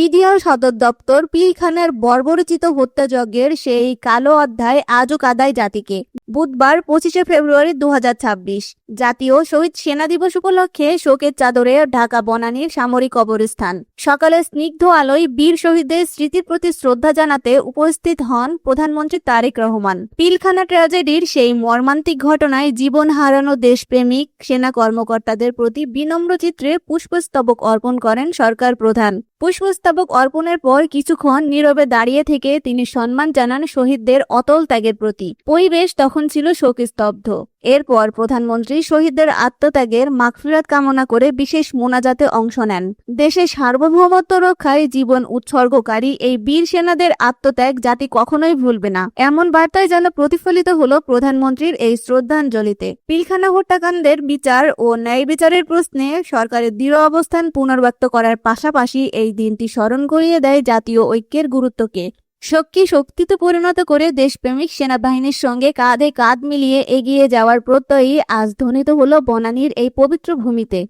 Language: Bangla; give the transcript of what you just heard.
বিডিআর সদর দপ্তর পিলখানার বর্বরচিত হত্যাযজ্ঞের সেই কালো অধ্যায় আজও কাঁদায় জাতিকে। বুধবার 25শে ফেব্রুয়ারি 2026 জাতীয় শহীদ সেনা দিবস উপলক্ষে শোকের চাদরে ঢাকা বনানীর সামরিক কবরস্থান। সকালে স্নিগ্ধ আলোয় বীর শহীদদের স্মৃতির প্রতি শ্রদ্ধা জানাতে উপস্থিত হন প্রধানমন্ত্রী তারেক রহমান। পিলখানা ট্র্যাজেডির সেই মর্মান্তিক ঘটনায় জীবন হারানো দেশপ্রেমিক সেনা কর্মকর্তাদের প্রতি বিনম্র চিত্রে পুষ্পস্তবক অর্পণ করেন সরকার প্রধান। পুষ্পস্তবক অর্পণের পর কিছুক্ষণ নীরবে দাঁড়িয়ে থেকে তিনি সম্মান জানান শহীদদের অতল ত্যাগের প্রতি। পরিবেশ তখন ছিল শোকস্তব্ধ। এরপর প্রধানমন্ত্রী শহীদদের আত্মত্যাগের মাগফিরাত কামনা করে বিশেষ মোনাজাতে অংশ নেন। দেশের সার্বভৌমত্ব রক্ষায় জীবন উৎসর্গকারী এই বীর সেনাদের আত্মত্যাগ জাতি কখনোই ভুলবে না, এমন বার্তায় যেন প্রতিফলিত হলো প্রধানমন্ত্রীর এই শ্রদ্ধাঞ্জলিতে। পিলখানা হত্যাকাণ্ডের বিচার ও ন্যায় বিচারের প্রশ্নে সরকারের দৃঢ় অবস্থান পুনর্ব্যক্ত করার পাশাপাশি এই দিনটি স্মরণ করিয়ে দেয় জাতীয় ঐক্যের গুরুত্বকে। শক্তিতে পরিণত করে দেশপ্রেমিক সেনাবাহিনীর সঙ্গে কাঁধে কাঁধ মিলিয়ে এগিয়ে যাওয়ার প্রত্যয়ই আজ ধ্বনিত হলো বনানীর এই পবিত্র ভূমিতে।